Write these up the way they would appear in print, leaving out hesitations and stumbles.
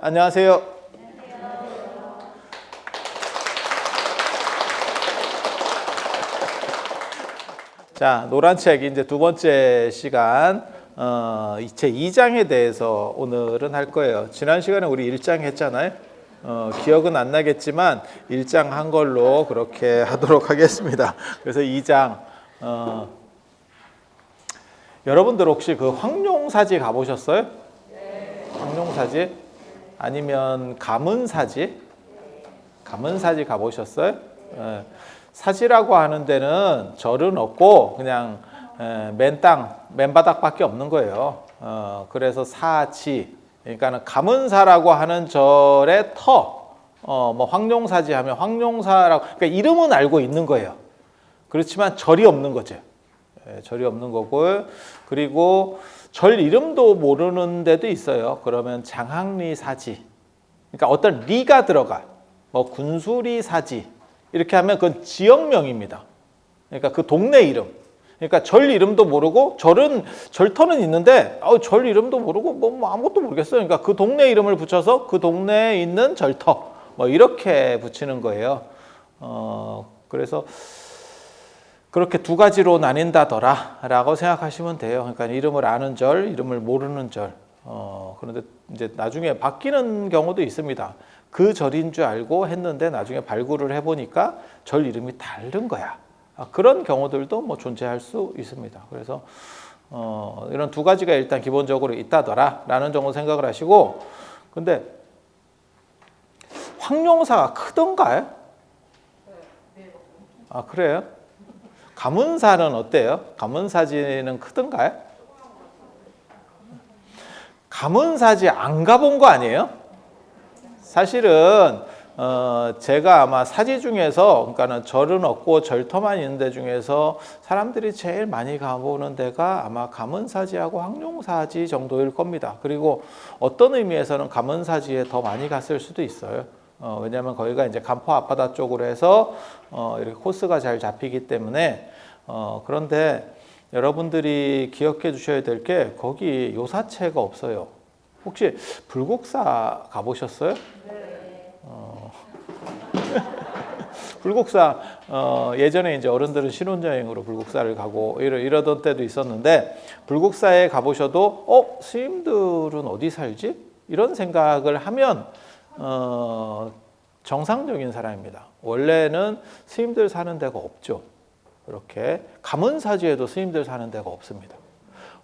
안녕하세요. 자, 노란 책 이제 두 번째 시간 제 2장에 대해서 오늘은 할 거예요. 지난 시간에 우리 1장 했잖아요. 기억은 안 나겠지만 1장 한 걸로 그렇게 하도록 하겠습니다. 그래서 2장 여러분들 혹시 그 황룡사지 가보셨어요? 황룡사지? 아니면 가문사지? 가문사지 가보셨어요? 사지라고 하는 데는 절은 없고 그냥 맨바닥밖에 없는 거예요. 그래서 사지, 그러니까 가문사라고 하는 절의 뭐 황룡사지 하면 황룡사라고, 그러니까 이름은 알고 있는 거예요. 그렇지만 절이 없는 거죠. 절이 없는 거고, 그리고 절 이름도 모르는 데도 있어요. 그러면 장항리 사지, 그러니까 어떤 리가 들어가, 뭐 군수리 사지 이렇게 하면 그건 지역명입니다. 그러니까 그 동네 이름. 그러니까 절 이름도 모르고 절터는 있는데 절 이름도 모르고 뭐 아무것도 모르겠어요. 그러니까 그 동네 이름을 붙여서 그 동네에 있는 절터 뭐 이렇게 붙이는 거예요. 그래서 그렇게 두 가지로 나뉜다더라라고 생각하시면 돼요. 그러니까 이름을 아는 절, 이름을 모르는 절. 그런데 이제 나중에 바뀌는 경우도 있습니다. 그 절인 줄 알고 했는데 나중에 발굴을 해보니까 절 이름이 다른 거야. 그런 경우들도 뭐 존재할 수 있습니다. 그래서 이런 두 가지가 일단 기본적으로 있다더라라는 정도 생각을 하시고, 근데 황룡사가 크던가요? 아, 그래요? 가문사는 어때요? 가문사지는 크던가요? 가문사지 안 가본 거 아니에요? 사실은 제가 아마 사지 중에서, 그러니까는 절은 없고 절터만 있는 데 중에서 사람들이 제일 많이 가보는 데가 아마 가문사지하고 황룡사지 정도일 겁니다. 그리고 어떤 의미에서는 가문사지에 더 많이 갔을 수도 있어요. 왜냐하면 거기가 이제 간포 앞바다 쪽으로 해서 이렇게 코스가 잘 잡히기 때문에. 그런데 여러분들이 기억해 주셔야 될 게 거기 요사체가 없어요. 혹시 불국사 가보셨어요? 불국사 예전에 이제 어른들은 신혼여행으로 불국사를 가고 이러던 때도 있었는데, 불국사에 가보셔도 스님들은 어디 살지? 이런 생각을 하면 정상적인 사람입니다. 원래는 스님들 사는 데가 없죠. 이렇게 가문사지에도 스님들 사는 데가 없습니다.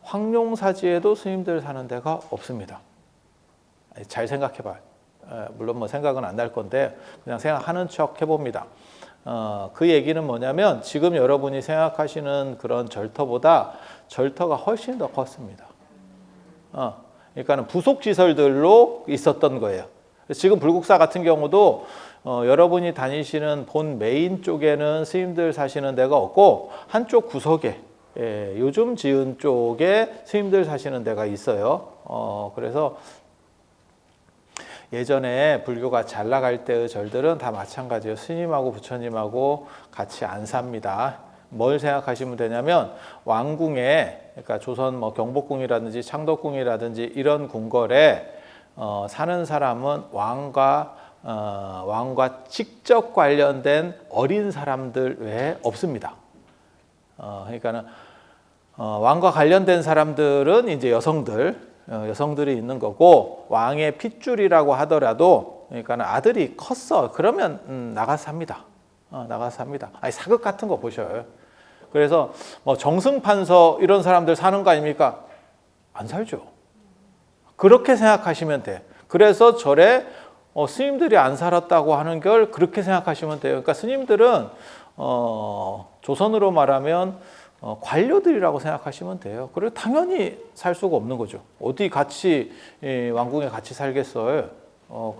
황룡사지에도 스님들 사는 데가 없습니다. 잘 생각해봐요. 물론 뭐 생각은 안 날 건데 그냥 생각하는 척 해봅니다. 그 얘기는 뭐냐면 지금 여러분이 생각하시는 그런 절터보다 절터가 훨씬 더 컸습니다. 그러니까 부속시설들로 있었던 거예요. 지금 불국사 같은 경우도 여러분이 다니시는 본 메인 쪽에는 스님들 사시는 데가 없고 한쪽 구석에 요즘 지은 쪽에 스님들 사시는 데가 있어요. 그래서 예전에 불교가 잘 나갈 때의 절들은 다 마찬가지예요. 스님하고 부처님하고 같이 안 삽니다. 뭘 생각하시면 되냐면 왕궁에, 그러니까 조선 뭐 경복궁이라든지 창덕궁이라든지 이런 궁궐에 사는 사람은 왕과 직접 관련된 어린 사람들 외에 없습니다. 그러니까는 왕과 관련된 사람들은 이제 여성들이 있는 거고, 왕의 핏줄이라고 하더라도, 그러니까 아들이 컸어 그러면 나가서 삽니다. 나가서 삽니다. 사극 같은 거 보셔요. 그래서 뭐 정승판서 이런 사람들 사는 거 아닙니까? 안 살죠. 그렇게 생각하시면 돼. 그래서 절에 스님들이 안 살았다고 하는 걸 그렇게 생각하시면 돼요. 그러니까 스님들은 조선으로 말하면 관료들이라고 생각하시면 돼요. 그리고 당연히 살 수가 없는 거죠. 어디 같이 왕궁에 같이 살겠어요.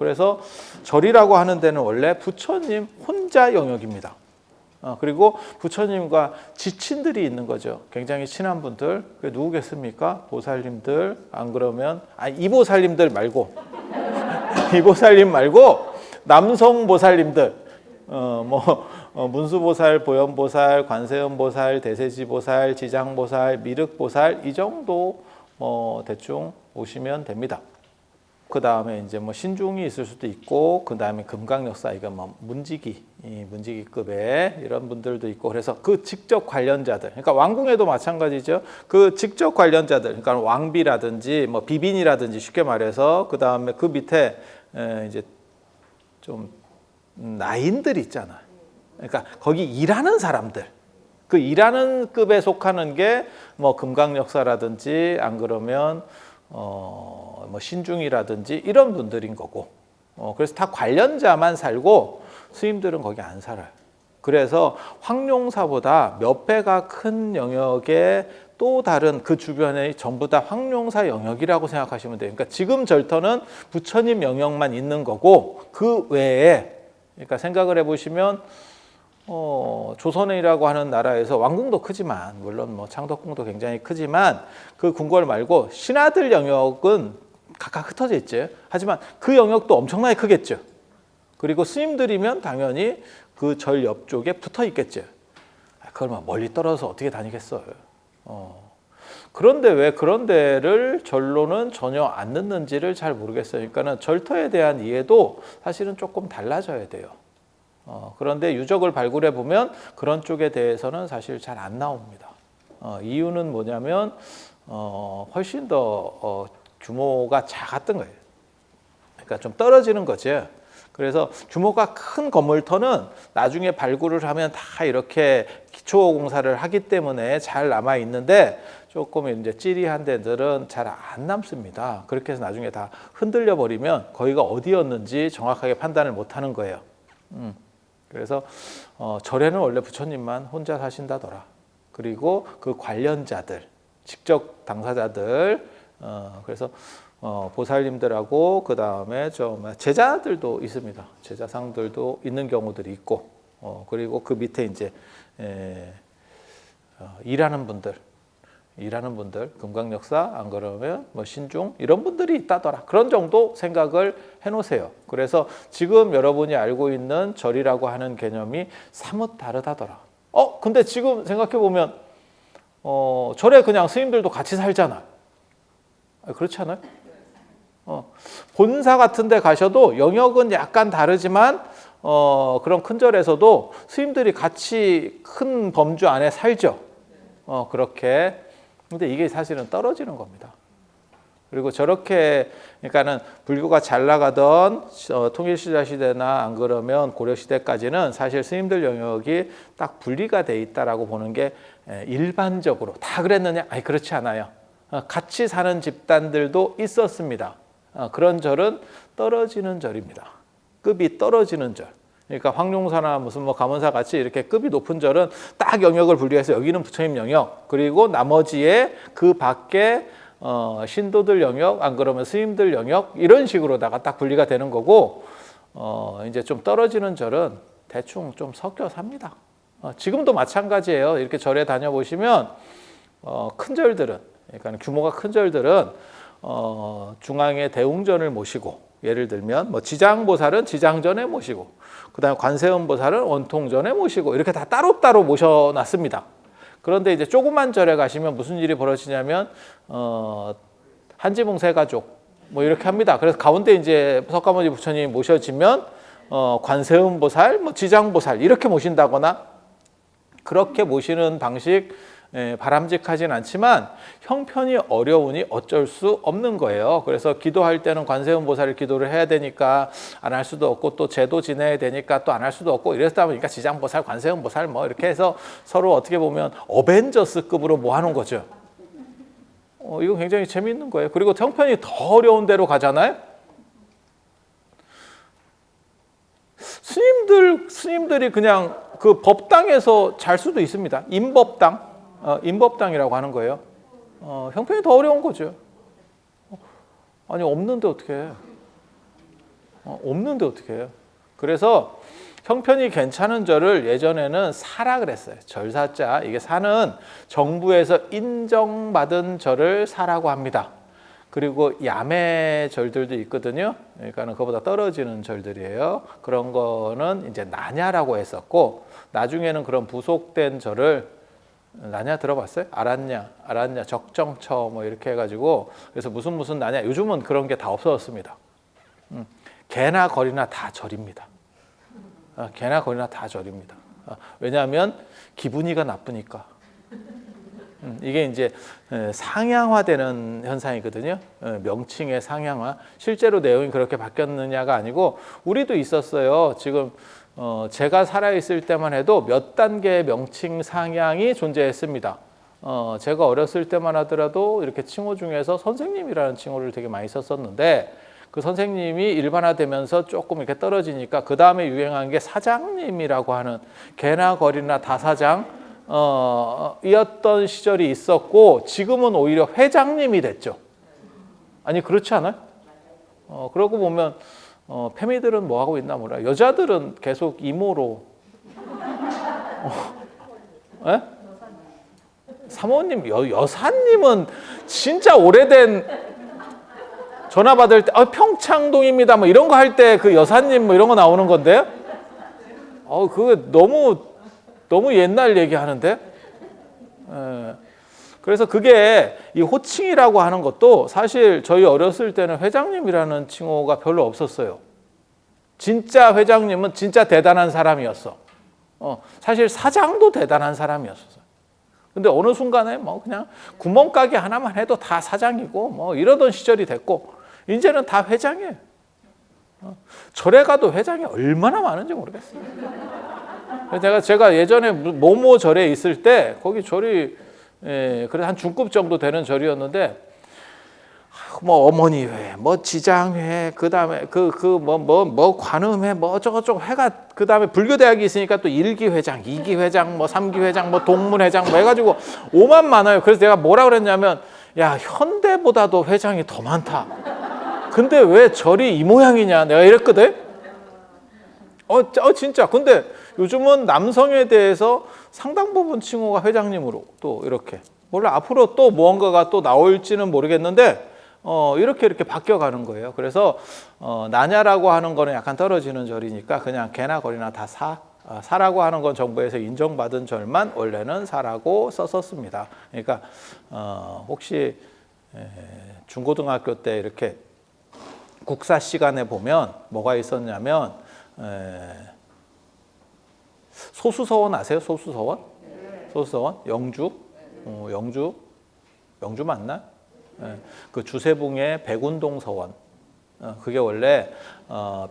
그래서 절이라고 하는 데는 원래 부처님 혼자 영역입니다. 그리고 부처님과 지친들이 있는 거죠. 굉장히 친한 분들. 그게 누구겠습니까? 보살님들. 안 그러면 이보살님들 말고 이보살님 말고 남성 보살님들. 문수보살, 보현보살, 관세음보살, 대세지보살, 지장보살, 미륵보살 이 정도 대충 오시면 됩니다. 그 다음에 이제 뭐 신중이 있을 수도 있고, 그 다음에 금강역사, 이거 뭐 문지기, 이 문지기급의 이런 분들도 있고, 그래서 그 직접 관련자들, 그러니까 왕궁에도 마찬가지죠. 그 직접 관련자들, 그러니까 왕비라든지 뭐 비빈이라든지 쉽게 말해서, 그 다음에 그 밑에 이제 좀 나인들 있잖아. 그러니까 거기 일하는 사람들, 그 일하는 급에 속하는 게 뭐 금강역사라든지 안 그러면 뭐 신중이라든지 이런 분들인 거고, 그래서 다 관련자만 살고 스님들은 거기 안 살아요. 그래서 황룡사보다 몇 배가 큰 영역의 또 다른 그 주변에 전부 다 황룡사 영역이라고 생각하시면 돼요. 그러니까 지금 절터는 부처님 영역만 있는 거고, 그 외에, 그러니까 생각을 해보시면 조선이라고 하는 나라에서 왕궁도 크지만, 물론 뭐 창덕궁도 굉장히 크지만, 그 궁궐 말고 신하들 영역은 각각 흩어져 있죠. 하지만 그 영역도 엄청나게 크겠죠. 그리고 스님들이면 당연히 그 절 옆쪽에 붙어 있겠죠. 그걸 막 멀리 떨어져서 어떻게 다니겠어요. 그런데 왜 그런 데를 절로는 전혀 안 넣는지를 잘 모르겠어요. 그러니까는 절터에 대한 이해도 사실은 조금 달라져야 돼요. 그런데 유적을 발굴해 보면 그런 쪽에 대해서는 사실 잘 안 나옵니다. 이유는 뭐냐면 훨씬 더 규모가 작았던 거예요. 그러니까 좀 떨어지는 거죠. 그래서 규모가 큰 건물터는 나중에 발굴을 하면 다 이렇게 기초 공사를 하기 때문에 잘 남아 있는데, 조금 이제 찌리한 데들은 잘 안 남습니다. 그렇게 해서 나중에 다 흔들려 버리면 거기가 어디였는지 정확하게 판단을 못 하는 거예요. 그래서 절에는 원래 부처님만 혼자 사신다더라. 그리고 그 관련자들, 직접 당사자들, 그래서 보살님들하고 그 다음에 좀 제자들도 있습니다. 제자상들도 있는 경우들이 있고, 그리고 그 밑에 이제 일하는 분들, 금강역사, 안 그러면 뭐 신중, 이런 분들이 있다더라. 그런 정도 생각을 해놓으세요. 그래서 지금 여러분이 알고 있는 절이라고 하는 개념이 사뭇 다르다더라. 근데 지금 생각해 보면 절에 그냥 스님들도 같이 살잖아. 그렇지 않아요? 본사 같은 데 가셔도 영역은 약간 다르지만 그런 큰 절에서도 스님들이 같이 큰 범주 안에 살죠. 그렇게. 근데 이게 사실은 떨어지는 겁니다. 그리고 저렇게, 그러니까는 불교가 잘 나가던 통일신라 시대나 안 그러면 고려 시대까지는 사실 스님들 영역이 딱 분리가 돼 있다라고 보는 게 일반적으로 다 그랬느냐? 아니, 그렇지 않아요. 같이 사는 집단들도 있었습니다. 그런 절은 떨어지는 절입니다. 급이 떨어지는 절. 그러니까 황룡사나 무슨 뭐 감원사 같이 이렇게 급이 높은 절은 딱 영역을 분리해서 여기는 부처님 영역, 그리고 나머지에 그 밖에 신도들 영역, 안 그러면 스님들 영역, 이런 식으로다가 딱 분리가 되는 거고, 이제 좀 떨어지는 절은 대충 좀 섞여 삽니다. 지금도 마찬가지예요. 이렇게 절에 다녀보시면 큰 절들은, 그러니까 규모가 큰 절들은 중앙에 대웅전을 모시고, 예를 들면 뭐 지장보살은 지장전에 모시고, 그다음에 관세음보살은 원통전에 모시고, 이렇게 다 따로따로 모셔놨습니다. 그런데 이제 조그만 절에 가시면 무슨 일이 벌어지냐면 한지붕 세 가족 뭐 이렇게 합니다. 그래서 가운데 이제 석가모니 부처님이 모셔지면 관세음보살, 뭐 지장보살 이렇게 모신다거나, 그렇게 모시는 방식 바람직하진 않지만 형편이 어려우니 어쩔 수 없는 거예요. 그래서 기도할 때는 관세음보살을 기도를 해야 되니까 안 할 수도 없고, 또 제도 지내야 되니까 또 안 할 수도 없고, 이랬다 보니까 지장보살, 관세음보살 뭐 이렇게 해서 서로 어떻게 보면 어벤져스급으로 모아놓은 거죠. 이거 굉장히 재미있는 거예요. 그리고 형편이 더 어려운 데로 가잖아요. 스님들이 그냥 그 법당에서 잘 수도 있습니다. 임법당이라고 하는 거예요. 형편이 더 어려운 거죠. 아니, 없는데 어떻게 해? 없는데 어떻게 해요? 그래서 형편이 괜찮은 절을 예전에는 사라 그랬어요. 절사자, 이게 사는 정부에서 인정받은 절을 사라고 합니다. 그리고 야매 절들도 있거든요. 그러니까는 그보다 떨어지는 절들이에요. 그런 거는 이제 나냐라고 했었고, 나중에는 그런 부속된 절을 나냐 들어봤어요? 알았냐, 적정처 뭐 이렇게 해가지고 그래서 무슨 나냐. 요즘은 그런 게 다 없어졌습니다. 개나 거리나 다 절입니다. 개나 거리나 다 절입니다. 왜냐하면 기분이가 나쁘니까. 이게 이제 상향화되는 현상이거든요. 명칭의 상향화. 실제로 내용이 그렇게 바뀌었느냐가 아니고 우리도 있었어요. 지금 제가 살아있을 때만 해도 몇 단계의 명칭 상향이 존재했습니다. 제가 어렸을 때만 하더라도 이렇게 칭호 중에서 선생님이라는 칭호를 되게 많이 썼었는데 그 선생님이 일반화되면서 조금 이렇게 떨어지니까 그 다음에 유행한 게 사장님이라고 하는 개나 거리나 다 사장 이었던 시절이 있었고 지금은 오히려 회장님이 됐죠. 아니 그렇지 않아요? 그러고 보면 페미들은 뭐 하고 있나 몰라. 여자들은 계속 이모로. 예? 사모님, 여사님은 진짜 오래된 전화 받을 때 평창동입니다. 뭐 이런 거 할 때 그 여사님 뭐 이런 거 나오는 건데. 그거 너무 옛날 얘기하는데. 그래서 그게 이 호칭이라고 하는 것도 사실 저희 어렸을 때는 회장님이라는 칭호가 별로 없었어요. 진짜 회장님은 진짜 대단한 사람이었어. 사실 사장도 대단한 사람이었어요. 근데 어느 순간에 뭐 그냥 구멍가게 하나만 해도 다 사장이고 뭐 이러던 시절이 됐고 이제는 다 회장이에요. 절에 가도 회장이 얼마나 많은지 모르겠어요. 제가 예전에 모모 절에 있을 때 거기 절이 그래도 한 중급 정도 되는 절이었는데 뭐 어머니회, 뭐 지장회, 그 다음에 뭐 관음회, 뭐 어쩌고저쩌고 회가 그 다음에 불교대학이 있으니까 또 1기 회장, 2기 회장, 뭐 3기 회장, 뭐 동문회장 뭐 해가지고 오만 많아요. 그래서 내가 뭐라 그랬냐면 야 현대보다도 회장이 더 많다. 근데 왜 절이 이 모양이냐 내가 이랬거든. 진짜. 근데 요즘은 남성에 대해서 상당 부분 칭호가 회장님으로 또 이렇게 몰라 앞으로 또 무언가가 또 나올지는 모르겠는데 이렇게 바뀌어가는 거예요. 그래서 나냐라고 하는 거는 약간 떨어지는 절이니까 그냥 개나 거리나 다 사라고 하는 건 정부에서 인정받은 절만 원래는 사라고 썼었습니다. 그러니까 혹시 중고등학교 때 이렇게 국사 시간에 보면 뭐가 있었냐면 소수서원 아세요? 소수서원? 소수서원? 영주 맞나? 그 주세붕의 백운동 서원. 그게 원래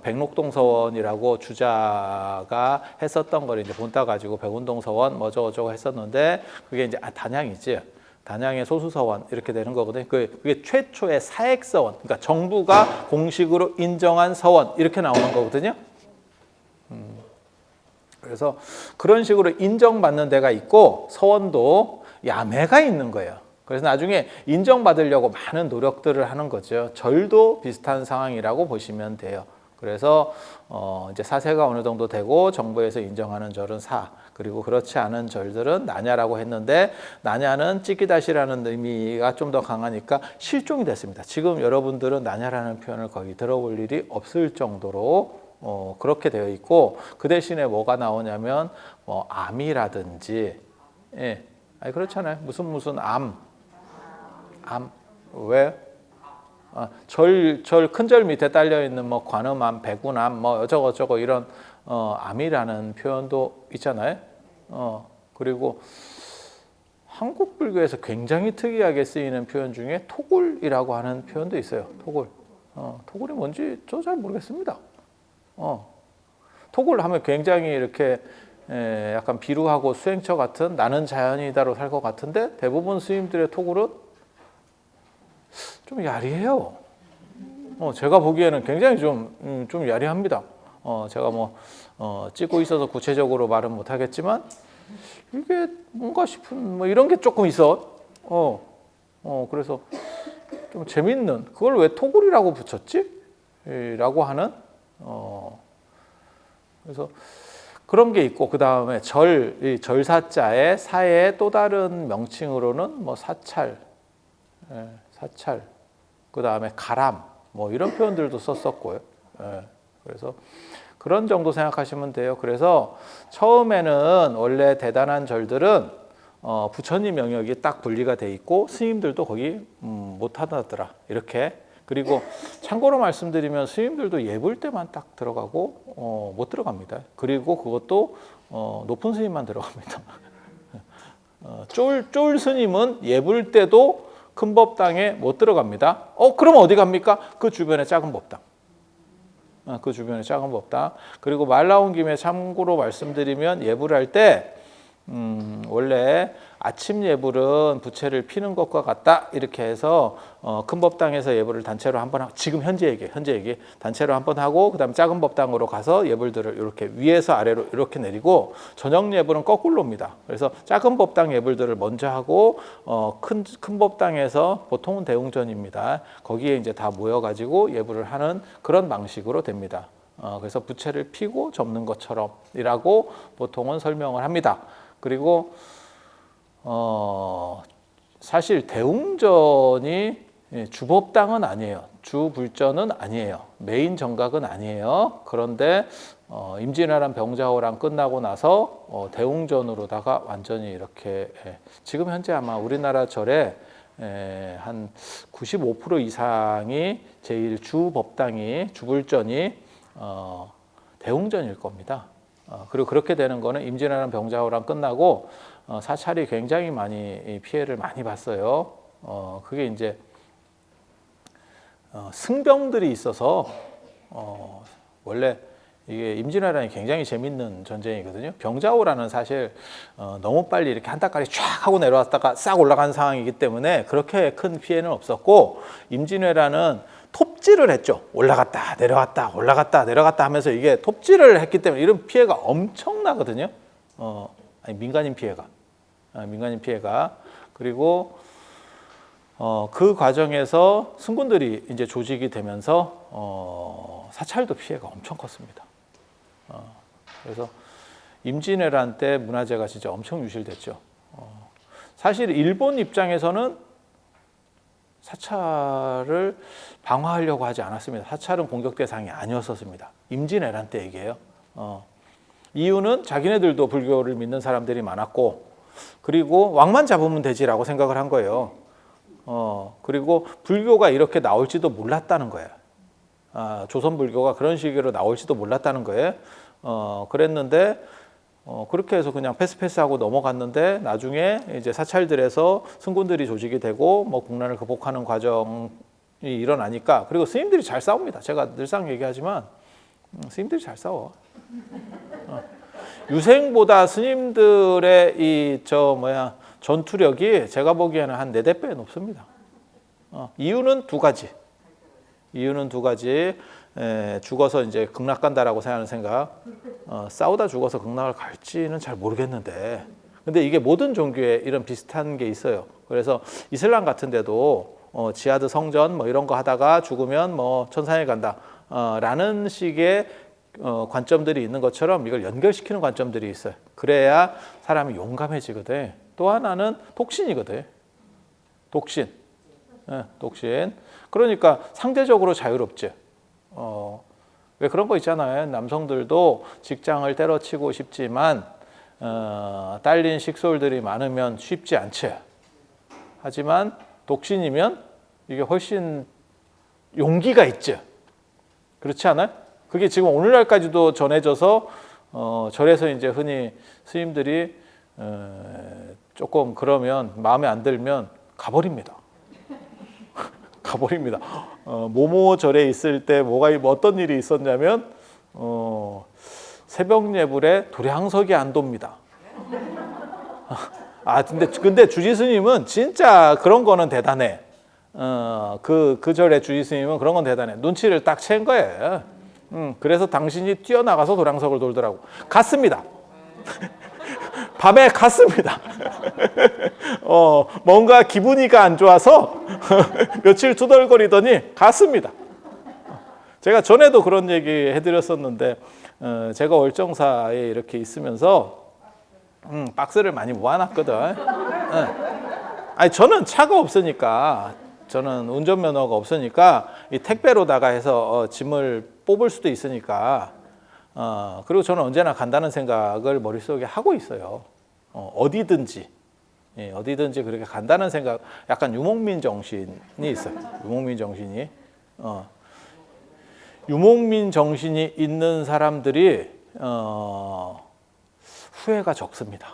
백록동 서원이라고 주자가 했었던 걸 이제 본따 가지고 백운동 서원 뭐 저거 했었는데 그게 이제 단양이지. 단양의 소수서원 이렇게 되는 거거든요. 그게 최초의 사액서원, 그러니까 정부가 공식으로 인정한 서원 이렇게 나오는 거거든요. 그래서 그런 식으로 인정받는 데가 있고 서원도 야매가 있는 거예요. 그래서 나중에 인정받으려고 많은 노력들을 하는 거죠. 절도 비슷한 상황이라고 보시면 돼요. 그래서 이제 사세가 어느 정도 되고 정부에서 인정하는 절은 사, 그리고 그렇지 않은 절들은 나냐라고 했는데 나냐는 찌끼다시라는 의미가 좀 더 강하니까 실종이 됐습니다. 지금 여러분들은 나냐라는 표현을 거의 들어볼 일이 없을 정도로 그렇게 되어 있고 그 대신에 뭐가 나오냐면 뭐 암이라든지 아니 그렇잖아요. 무슨 암 왜? 절 큰 절 밑에 딸려 있는 뭐 관음암, 백운암 뭐 어쩌고저쩌고 이런 암이라는 표현도 있잖아요. 그리고 한국 불교에서 굉장히 특이하게 쓰이는 표현 중에 토굴이라고 하는 표현도 있어요. 토굴. 토굴이 뭔지 저 잘 모르겠습니다. 토굴 하면 굉장히 이렇게 약간 비루하고 수행처 같은 나는 자연이다로 살 것 같은데 대부분 스님들의 토굴은 좀 야리해요. 제가 보기에는 굉장히 좀 야리합니다. 제가 뭐 찍고 있어서 구체적으로 말은 못하겠지만 이게 뭔가 싶은 뭐 이런 게 조금 있어. 그래서 좀 재밌는 그걸 왜 토굴이라고 붙였지? 라고 하는 그래서 그런 게 있고 그 다음에 절사자의 사의 또 다른 명칭으로는 뭐 사찰, 그 다음에 가람, 뭐 이런 표현들도 썼었고요. 그래서 그런 정도 생각하시면 돼요. 그래서 처음에는 원래 대단한 절들은 부처님 영역이 딱 분리가 돼 있고 스님들도 거기 못 하더라 이렇게. 그리고 참고로 말씀드리면 스님들도 예불 때만 딱 들어가고 못 들어갑니다. 그리고 그것도 높은 스님만 들어갑니다. 쫄 스님은 예불 때도 큰 법당에 못 들어갑니다. 그럼 어디 갑니까? 그 주변에 작은 법당. 그 주변에 작은 법당. 그리고 말 나온 김에 참고로 말씀드리면 예불할 때 원래 아침 예불은 부채를 피는 것과 같다 이렇게 해서 큰 법당에서 예불을 단체로 한번 하고, 지금 현재 얘기 단체로 한번 하고 그다음에 작은 법당으로 가서 예불들을 이렇게 위에서 아래로 이렇게 내리고, 저녁 예불은 거꾸로입니다. 그래서 작은 법당 예불들을 먼저 하고 큰 법당에서 보통은 대웅전입니다. 거기에 이제 다 모여가지고 예불을 하는 그런 방식으로 됩니다. 그래서 부채를 피고 접는 것처럼이라고 보통은 설명을 합니다. 그리고 사실 대웅전이 주법당은 아니에요. 주불전은 아니에요. 메인 정각은 아니에요. 그런데 임진왜란 병자호란 끝나고 나서 대웅전으로다가 완전히 이렇게 지금 현재 아마 우리나라 절에 한 95% 이상이 제일 주법당이 주불전이 대웅전일 겁니다. 그리고 그렇게 되는 거는 임진왜란 병자호란 끝나고 사찰이 굉장히 많이 피해를 많이 봤어요. 그게 이제 승병들이 있어서 원래 이게 임진왜란이 굉장히 재밌는 전쟁이거든요. 병자호란은 사실 너무 빨리 이렇게 한 닦아리 쫙 하고 내려왔다가 싹 올라간 상황이기 때문에 그렇게 큰 피해는 없었고, 임진왜란은 톱질을 했죠. 올라갔다 내려갔다 올라갔다 내려갔다 하면서 이게 톱질을 했기 때문에 이런 피해가 엄청나거든요. 민간인 피해가. 그리고 그 과정에서 승군들이 이제 조직이 되면서 사찰도 피해가 엄청 컸습니다. 그래서 임진왜란 때 문화재가 진짜 엄청 유실됐죠. 사실 일본 입장에서는 사찰을 방어하려고 하지 않았습니다. 사찰은 공격 대상이 아니었었습니다. 임진왜란 때 얘기예요. 이유는 자기네들도 불교를 믿는 사람들이 많았고, 그리고 왕만 잡으면 되지라고 생각을 한 거예요. 그리고 불교가 이렇게 나올지도 몰랐다는 거예요. 조선 불교가 그런 식으로 나올지도 몰랐다는 거예요. 그랬는데 그렇게 해서 그냥 패스하고 넘어갔는데, 나중에 이제 사찰들에서 승군들이 조직이 되고 뭐 국난을 극복하는 과정이 일어나니까, 그리고 스님들이 잘 싸웁니다. 제가 늘상 얘기하지만 스님들이 잘 싸워. 유생보다 스님들의 이 전투력이 제가 보기에는 한 4-4배 높습니다. 이유는 두 가지. 죽어서 이제 극락 간다라고 생각하는 생각. 싸우다 죽어서 극락을 갈지는 잘 모르겠는데, 근데 이게 모든 종교에 이런 비슷한 게 있어요. 그래서 이슬람 같은 데도 지하드 성전 뭐 이런 거 하다가 죽으면 뭐 천상에 간다 라는 식의 관점들이 있는 것처럼 이걸 연결시키는 관점들이 있어요. 그래야 사람이 용감해지거든. 또 하나는 독신이거든. 독신. 그러니까 상대적으로 자유롭지. 왜 그런 거 있잖아요. 남성들도 직장을 때려치고 싶지만 딸린 식솔들이 많으면 쉽지 않지. 하지만 독신이면 이게 훨씬 용기가 있지. 그렇지 않아요? 그게 지금 오늘날까지도 전해져서 절에서 이제 흔히 스님들이 조금 그러면 마음에 안 들면 가버립니다. 모모 절에 있을 때 어떤 일이 있었냐면 새벽 예불에 도량석이 안 돕니다. 근데 주지 스님은 진짜 그런 거는 대단해. 그 절의 주지 스님은 그런 건 대단해. 눈치를 딱 챈 거예요. 그래서 당신이 뛰어나가서 도량석을 돌더라고. 갔습니다. 밤에 갔습니다. 뭔가 기분이가 안 좋아서 며칠 투덜거리더니 갔습니다. 제가 전에도 그런 얘기 해드렸었는데, 제가 월정사에 이렇게 있으면서 박스를 많이 모아놨거든. 저는 차가 없으니까, 저는 운전면허가 없으니까 이 택배로다가 해서 짐을 뽑을 수도 있으니까, 그리고 저는 언제나 간다는 생각을 머릿속에 하고 있어요. 어디든지 예, 어디든지 그렇게 간다는 생각, 약간 유목민 정신이 있어요. 유목민 정신이. 유목민 정신이 있는 사람들이 후회가 적습니다.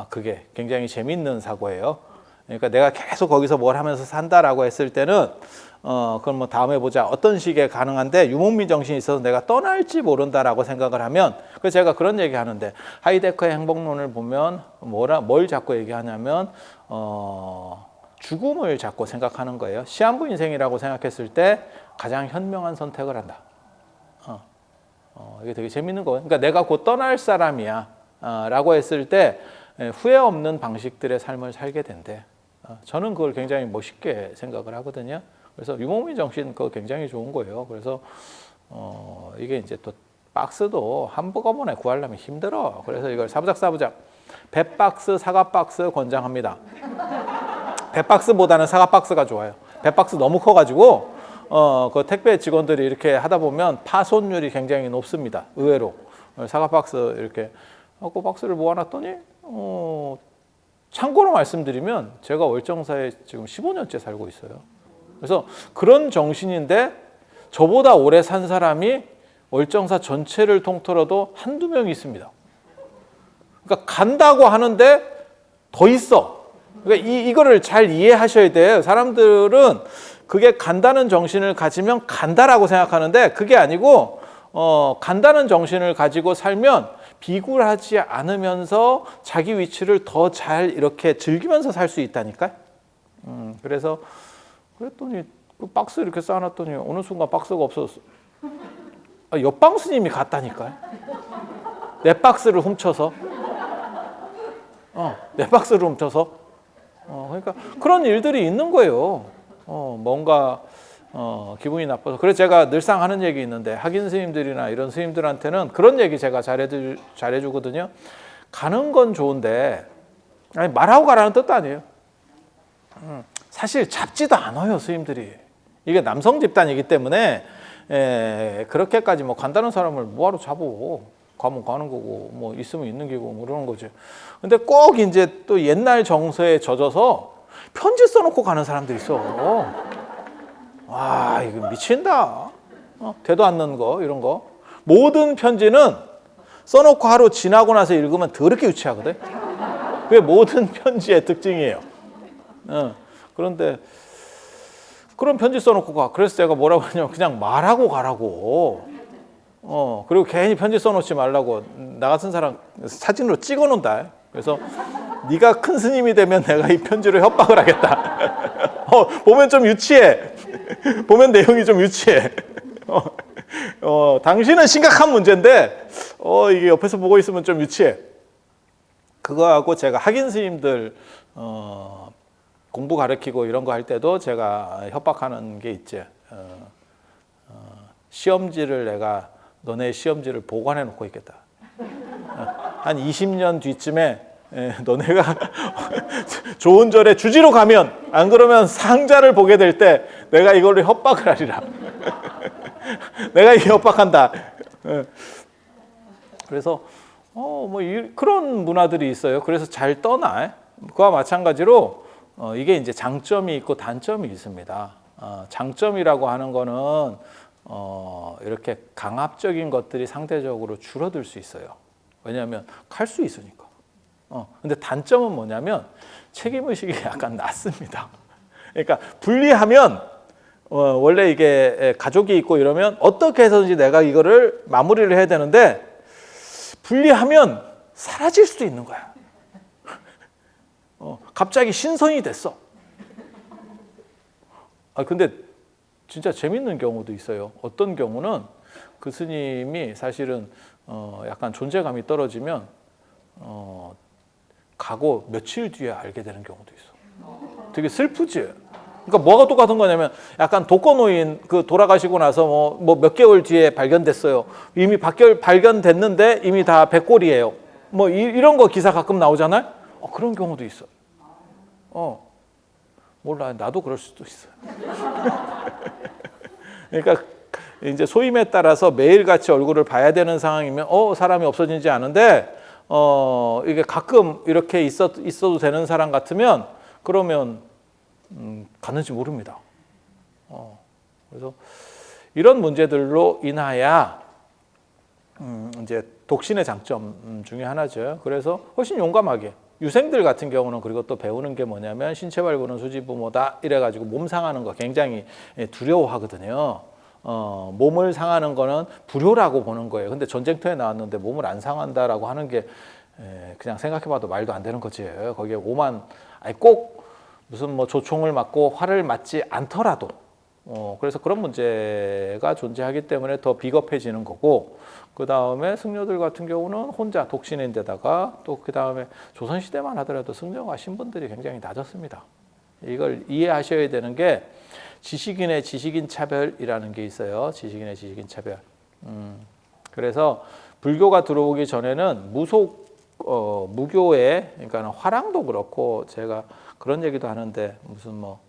그게 굉장히 재밌는 사고예요. 그러니까 내가 계속 거기서 뭘 하면서 산다라고 했을 때는 그럼 뭐 다음에 보자 어떤 식의 가능한데, 유목민 정신이 있어서 내가 떠날지 모른다라고 생각을 하면, 그래서 제가 그런 얘기 하는데, 하이데커의 행복론을 보면 뭘 자꾸 얘기하냐면 죽음을 자꾸 생각하는 거예요. 시한부 인생이라고 생각했을 때 가장 현명한 선택을 한다. 이게 되게 재밌는 거예요. 그러니까 내가 곧 떠날 사람이야 라고 했을 때 후회 없는 방식들의 삶을 살게 된대. 저는 그걸 굉장히 멋있게 생각을 하거든요. 그래서 유목민 정신 그거 굉장히 좋은 거예요. 그래서 이게 이제 또 박스도 한꺼번에 구하려면 힘들어. 그래서 이걸 사부작 배 박스, 사과 박스 권장합니다. 배 박스보다는 사과 박스가 좋아요. 배 박스 너무 커가지고 그 택배 직원들이 이렇게 하다 보면 파손율이 굉장히 높습니다. 의외로. 사과 박스 이렇게 하고 박스를 모아놨더니 참고로 말씀드리면 제가 월정사에 지금 15년째 살고 있어요. 그래서 그런 정신인데 저보다 오래 산 사람이 월정사 전체를 통틀어도 한두 명이 있습니다. 그러니까 간다고 하는데 더 있어. 그러니까 이거를 잘 이해하셔야 돼요. 사람들은 그게 간다는 정신을 가지면 간다라고 생각하는데 그게 아니고 간다는 정신을 가지고 살면 비굴하지 않으면서 자기 위치를 더 잘 이렇게 즐기면서 살 수 있다니까. 그래서 그랬더니 그 박스 이렇게 쌓아놨더니 어느 순간 박스가 없어졌어. 옆방 스님이 갔다니까요. 내 박스를 훔쳐서. 내 박스를 훔쳐서. 그러니까 그런 일들이 있는 거예요. 뭔가 기분이 나빠서. 그래서 제가 늘상 하는 얘기 있는데, 학인 스님들이나 이런 스님들한테는 그런 얘기 제가 잘해주거든요. 가는 건 좋은데, 아니, 말하고 가라는 뜻도 아니에요. 사실 잡지도 않아요, 스님들이. 이게 남성 집단이기 때문에 그렇게까지 뭐 간다는 사람을 뭐하러 잡어. 가면 가는 거고, 뭐 있으면 있는 기고, 뭐 그러는 거지. 근데 꼭 이제 또 옛날 정서에 젖어서 편지 써놓고 가는 사람들이 있어. 와, 이거 미친다. 되도 않는 거, 이런 거. 모든 편지는 써놓고 하루 지나고 나서 읽으면 더럽게 유치하거든. 그게 모든 편지의 특징이에요. 그런데 그런 편지 써놓고 가. 그래서 제가 뭐라고 하냐면 그냥 말하고 가라고. 그리고 괜히 편지 써놓지 말라고. 나 같은 사람 사진으로 찍어놓는다. 그래서 네가 큰 스님이 되면 내가 이 편지로 협박을 하겠다. 보면 좀 유치해. 보면 내용이 좀 유치해. 당신은 심각한 문제인데 이게 옆에서 보고 있으면 좀 유치해. 그거하고 제가 학인 스님들 공부 가르치고 이런 거 할 때도 제가 협박하는 게 있지. 시험지를 내가 너네 시험지를 보관해 놓고 있겠다. 한 20년 뒤쯤에 너네가 좋은 절에 주지로 가면, 안 그러면 상자를 보게 될 때 내가 이걸로 협박을 하리라. 내가 이게 협박한다. 그래서 그런 문화들이 있어요. 그래서 잘 떠나. 그와 마찬가지로 이게 이제 장점이 있고 단점이 있습니다. 장점이라고 하는 거는 이렇게 강압적인 것들이 상대적으로 줄어들 수 있어요. 왜냐하면 갈 수 있으니까. 근데 단점은 뭐냐면 책임의식이 약간 낮습니다. 그러니까 분리하면 원래 이게 가족이 있고 이러면 어떻게 해서든지 내가 이거를 마무리를 해야 되는데 분리하면 사라질 수도 있는 거야. 갑자기 신선이 됐어. 근데 진짜 재밌는 경우도 있어요. 어떤 경우는 그 스님이 사실은 약간 존재감이 떨어지면 가고 며칠 뒤에 알게 되는 경우도 있어. 되게 슬프지. 그러니까 뭐가 똑같은 거냐면 약간 독거노인 그 돌아가시고 나서 뭐 몇 개월 뒤에 발견됐어요. 이미 발견됐는데 이미 다 백골이에요. 뭐 이런 거 기사 가끔 나오잖아요. 그런 경우도 있어. 몰라, 나도 그럴 수도 있어요. 그러니까 이제 소임에 따라서 매일같이 얼굴을 봐야 되는 상황이면 사람이 없어지지 않은데 이게 가끔 이렇게 있어도 되는 사람 같으면 그러면 갔는지 모릅니다. 그래서 이런 문제들로 인하여 이제 독신의 장점 중에 하나죠. 그래서 훨씬 용감하게 유생들 같은 경우는 그리고 또 배우는 게 뭐냐면 신체 발부는 수지부모다 이래가지고 몸 상하는 거 굉장히 두려워하거든요. 몸을 상하는 거는 불효라고 보는 거예요. 근데 전쟁터에 나왔는데 몸을 안 상한다라고 하는 게 그냥 생각해봐도 말도 안 되는 거지. 거기에 아니 꼭 무슨 뭐 조총을 맞고 활을 맞지 않더라도 그래서 그런 문제가 존재하기 때문에 더 비겁해지는 거고, 그 다음에 승려들 같은 경우는 혼자 독신인데다가 또 그 다음에 조선시대만 하더라도 승려가 신분들이 굉장히 낮았습니다. 이걸 이해하셔야 되는 게 지식인의 지식인 차별이라는 게 있어요. 지식인의 지식인 차별. 그래서 불교가 들어오기 전에는 무교에, 그러니까 화랑도 그렇고 제가 그런 얘기도 하는데 무슨 뭐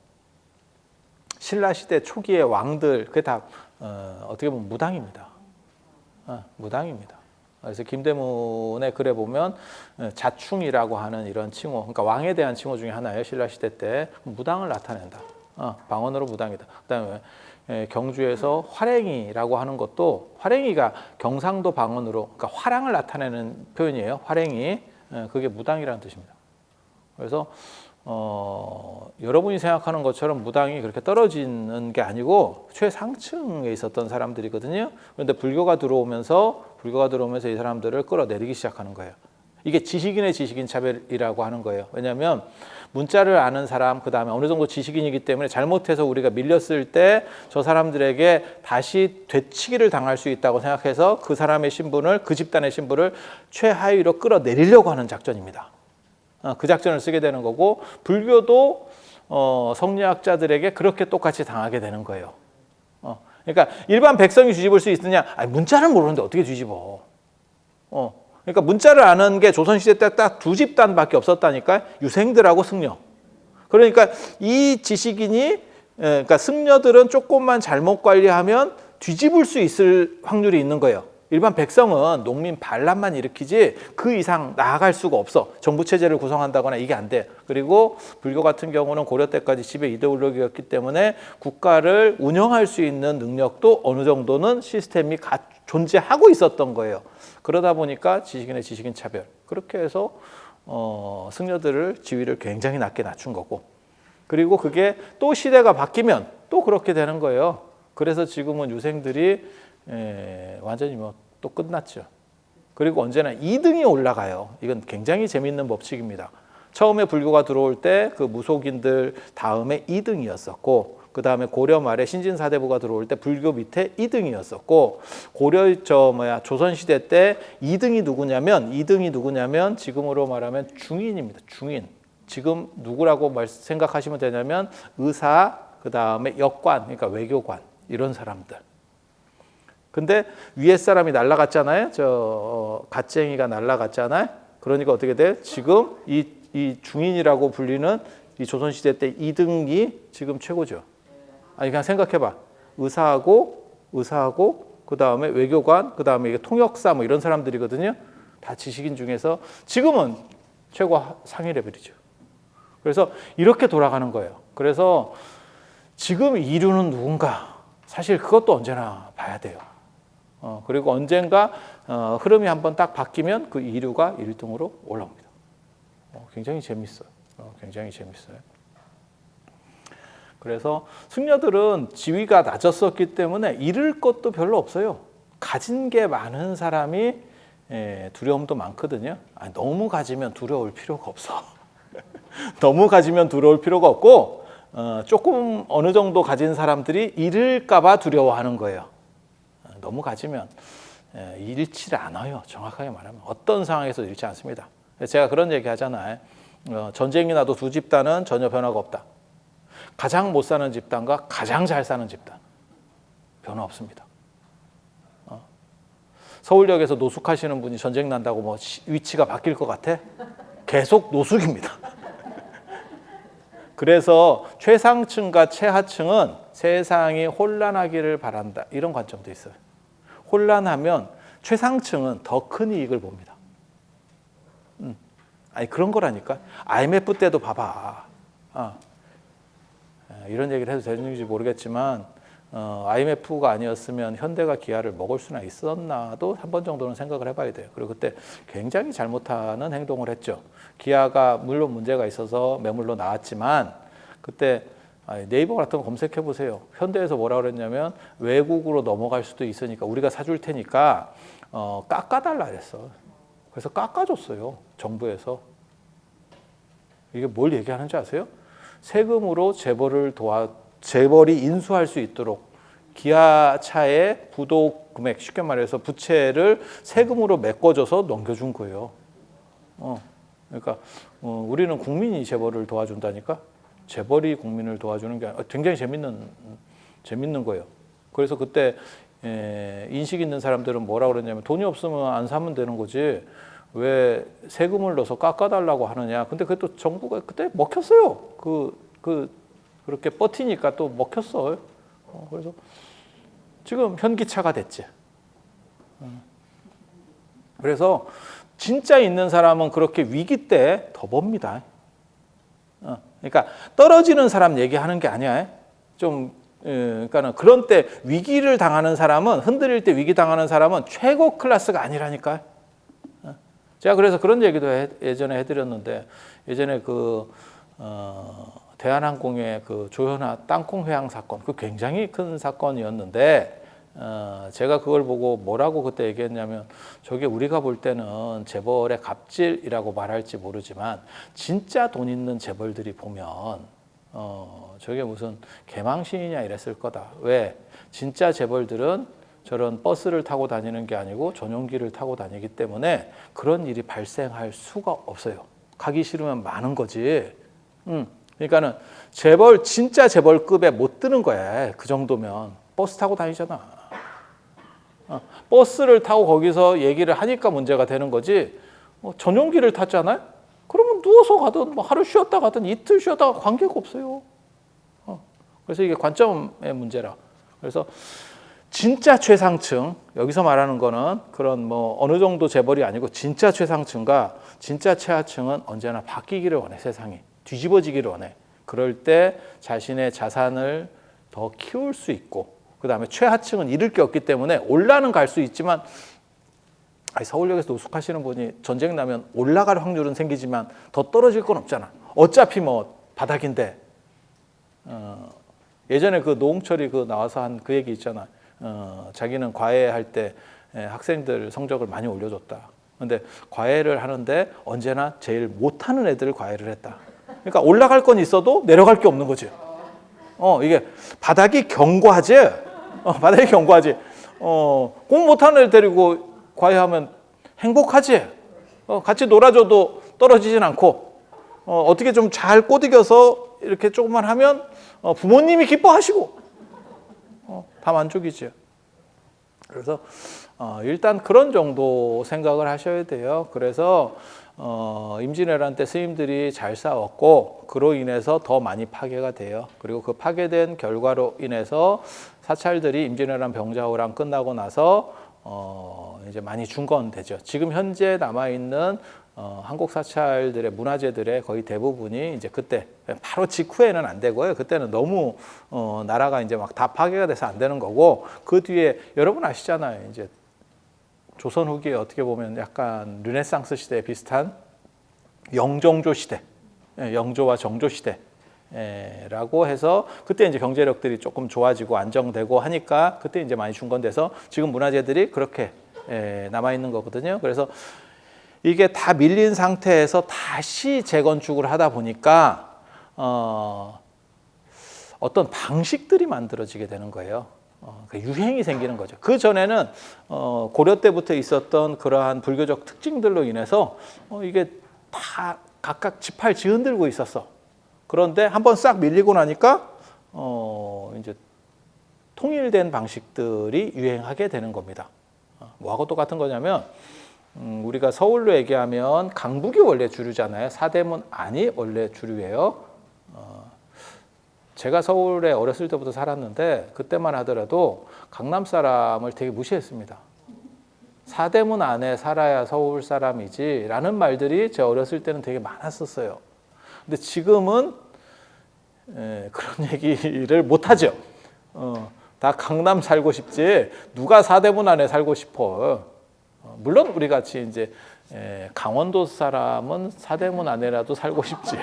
신라 시대 초기의 왕들 그게 다 어떻게 보면 무당입니다. 무당입니다. 그래서 김대문의 글에 보면 자충이라고 하는 이런 칭호, 그러니까 왕에 대한 칭호 중에 하나예요. 신라 시대 때 무당을 나타낸다. 방언으로 무당이다. 그다음에 경주에서 화랭이라고 하는 것도 화랭이가 경상도 방언으로 그러니까 화랑을 나타내는 표현이에요. 화랭이 그게 무당이라는 뜻입니다. 그래서 여러분이 생각하는 것처럼 무당이 그렇게 떨어지는 게 아니고 최상층에 있었던 사람들이거든요. 그런데 불교가 들어오면서 이 사람들을 끌어내리기 시작하는 거예요. 이게 지식인의 지식인 차별이라고 하는 거예요. 왜냐하면 문자를 아는 사람, 그 다음에 어느 정도 지식인이기 때문에 잘못해서 우리가 밀렸을 때 저 사람들에게 다시 되치기를 당할 수 있다고 생각해서 그 사람의 신분을, 그 집단의 신분을 최하위로 끌어내리려고 하는 작전입니다. 그 작전을 쓰게 되는 거고, 불교도 성리학자들에게 그렇게 똑같이 당하게 되는 거예요. 그러니까 일반 백성이 뒤집을 수 있느냐? 아니, 문자를 모르는데 어떻게 뒤집어? 그러니까 문자를 아는 게 조선시대 때 딱 두 집단밖에 없었다니까. 유생들하고 승려. 그러니까 이 지식인이, 그러니까 승려들은 조금만 잘못 관리하면 뒤집을 수 있을 확률이 있는 거예요. 일반 백성은 농민 반란만 일으키지 그 이상 나아갈 수가 없어. 정부 체제를 구성한다거나 이게 안 돼. 그리고 불교 같은 경우는 고려 때까지 지배 이데올로기였기 때문에 국가를 운영할 수 있는 능력도 어느 정도는 시스템이 존재하고 있었던 거예요. 그러다 보니까 지식인의 지식인 차별. 그렇게 해서 승려들을 지위를 굉장히 낮게 낮춘 거고, 그리고 그게 또 시대가 바뀌면 또 그렇게 되는 거예요. 그래서 지금은 유생들이 완전히 뭐 또 끝났죠. 그리고 언제나 2등이 올라가요. 이건 굉장히 재미있는 법칙입니다. 처음에 불교가 들어올 때 그 무속인들 다음에 2등이었었고, 그 다음에 고려 말에 신진사대부가 들어올 때 불교 밑에 2등이었었고, 조선시대 때 2등이 누구냐면 지금으로 말하면 중인입니다. 중인. 지금 누구라고 생각하시면 되냐면 의사, 그 다음에 역관, 그러니까 외교관, 이런 사람들. 근데 위에 사람이 날아갔잖아요. 갓쟁이가 날아갔잖아요. 그러니까 어떻게 돼? 지금 이 중인이라고 불리는 이 조선시대 때 2등이 지금 최고죠. 아니, 그냥 생각해봐. 의사하고 그 다음에 외교관, 그 다음에 이게 통역사 뭐 이런 사람들이거든요. 다 지식인 중에서 지금은 최고 상위 레벨이죠. 그래서 이렇게 돌아가는 거예요. 그래서 지금 이류는 누군가? 사실 그것도 언제나 봐야 돼요. 그리고 언젠가 흐름이 한번 딱 바뀌면 그 이류가 1등으로 올라옵니다. 굉장히 재밌어요. 굉장히 재밌어요. 그래서 승려들은 지위가 낮았었기 때문에 잃을 것도 별로 없어요. 가진 게 많은 사람이 두려움도 많거든요. 너무 가지면 두려울 필요가 없어. 너무 가지면 두려울 필요가 없고, 조금 어느 정도 가진 사람들이 잃을까 봐 두려워하는 거예요. 너무 가지면 잃지를 않아요. 정확하게 말하면 어떤 상황에서 잃지 않습니다. 제가 그런 얘기 하잖아요. 전쟁이 나도 두 집단은 전혀 변화가 없다. 가장 못 사는 집단과 가장 잘 사는 집단, 변화 없습니다. 서울역에서 노숙하시는 분이 전쟁 난다고 뭐 위치가 바뀔 것 같아? 계속 노숙입니다. 그래서 최상층과 최하층은 세상이 혼란하기를 바란다, 이런 관점도 있어요. 혼란하면 최상층은 더 큰 이익을 봅니다. 아니 그런 거라니까. IMF 때도 봐봐. 이런 얘기를 해도 되는지 모르겠지만 IMF가 아니었으면 현대가 기아를 먹을 수나 있었나도 한 번 정도는 생각을 해봐야 돼요. 그리고 그때 굉장히 잘못하는 행동을 했죠. 기아가 물론 문제가 있어서 매물로 나왔지만 그때 네이버 같은 거 검색해 보세요. 현대에서 뭐라 그랬냐면 외국으로 넘어갈 수도 있으니까 우리가 사줄 테니까 깎아달라 그랬어. 그래서 깎아줬어요. 정부에서. 이게 뭘 얘기하는지 아세요? 세금으로 재벌이 인수할 수 있도록 기아차의 부도 금액, 쉽게 말해서 부채를 세금으로 메꿔줘서 넘겨준 거예요. 그러니까 우리는 국민이 재벌을 도와준다니까. 재벌이 국민을 도와주는 게 굉장히 재밌는 거예요. 그래서 그때 인식 있는 사람들은 뭐라 그러냐면 돈이 없으면 안 사면 되는 거지 왜 세금을 넣어서 깎아달라고 하느냐. 근데 그것도 정부가 그때 먹혔어요. 그렇게 버티니까 또 먹혔어요. 그래서 지금 현기차가 됐지. 그래서 진짜 있는 사람은 그렇게 위기 때 더 법니다. 그러니까 떨어지는 사람 얘기하는 게 아니야. 그러니까는 그런 때 위기를 당하는 사람은 흔들릴 때 위기 당하는 사람은 최고 클래스가 아니라니까. 제가 그래서 그런 얘기도 예전에 해드렸는데 예전에 대한항공의 조현아 땅콩 회항 사건 그 굉장히 큰 사건이었는데 제가 그걸 보고 뭐라고 그때 얘기했냐면 저게 우리가 볼 때는 재벌의 갑질이라고 말할지 모르지만 진짜 돈 있는 재벌들이 보면 저게 무슨 개망신이냐 이랬을 거다. 왜? 진짜 재벌들은 저런 버스를 타고 다니는 게 아니고 전용기를 타고 다니기 때문에 그런 일이 발생할 수가 없어요. 가기 싫으면 마는 거지. 그러니까는 진짜 재벌급에 못 드는 거야. 그 정도면 버스 타고 다니잖아. 버스를 타고 거기서 얘기를 하니까 문제가 되는 거지. 전용기를 탔잖아요. 그러면 누워서 가든 뭐 하루 쉬었다 가든 이틀 쉬었다 가 관계가 없어요. 그래서 이게 관점의 문제라. 그래서 진짜 최상층, 여기서 말하는 거는 그런 뭐 어느 정도 재벌이 아니고 진짜 최상층과 진짜 최하층은 언제나 바뀌기를 원해. 세상이 뒤집어지기를 원해. 그럴 때 자신의 자산을 더 키울 수 있고 그 다음에 최하층은 잃을 게 없기 때문에 올라는 갈 수 있지만 서울역에서 노숙하시는 분이 전쟁 나면 올라갈 확률은 생기지만 더 떨어질 건 없잖아. 어차피 뭐 바닥인데. 예전에 노홍철이 나와서 한 그 얘기 있잖아. 자기는 과외할 때 학생들 성적을 많이 올려줬다. 근데 과외를 하는데 언제나 제일 못하는 애들을 과외를 했다. 그러니까 올라갈 건 있어도 내려갈 게 없는 거지. 이게 바닥이 견고하지. 바닥이 견고하지. 공부 못하는 애들 데리고 과외하면 행복하지. 같이 놀아줘도 떨어지진 않고 어떻게 좀 잘 꼬드겨서 이렇게 조금만 하면 부모님이 기뻐하시고 다 만족이죠. 그래서 일단 그런 정도 생각을 하셔야 돼요. 그래서 임진왜란 때 스님들이 잘 싸웠고 그로 인해서 더 많이 파괴가 돼요. 그리고 그 파괴된 결과로 인해서 사찰들이 임진왜란 병자호란 끝나고 나서 이제 많이 중건되죠. 지금 현재 남아 있는 한국 사찰들의 문화재들의 거의 대부분이 이제 그때 바로 직후에는 안 되고요. 그때는 너무 나라가 이제 막 다 파괴가 돼서 안 되는 거고 그 뒤에 여러분 아시잖아요. 이제 조선 후기에 어떻게 보면 약간 르네상스 시대에 비슷한 영종조 시대, 영조와 정조 시대라고 해서 그때 이제 경제력들이 조금 좋아지고 안정되고 하니까 그때 이제 많이 중건돼서 지금 문화재들이 그렇게 남아 있는 거거든요. 그래서 이게 다 밀린 상태에서 다시 재건축을 하다 보니까 어떤 방식들이 만들어지게 되는 거예요. 유행이 생기는 거죠. 그 전에는 고려 때부터 있었던 그러한 불교적 특징들로 인해서 이게 다 각각 지팔 흔들고 있었어. 그런데 한번 싹 밀리고 나니까 이제 통일된 방식들이 유행하게 되는 겁니다. 뭐하고 똑같은 거냐면 우리가 서울로 얘기하면 강북이 원래 주류잖아요. 사대문 안이 원래 주류예요. 제가 서울에 어렸을 때부터 살았는데 그때만 하더라도 강남 사람을 되게 무시했습니다. 사대문 안에 살아야 서울 사람이지 라는 말들이 제 어렸을 때는 되게 많았었어요. 근데 지금은 그런 얘기를 못하죠. 다 강남 살고 싶지 누가 사대문 안에 살고 싶어. 물론 우리 같이 이제 강원도 사람은 사대문 안에라도 살고 싶지.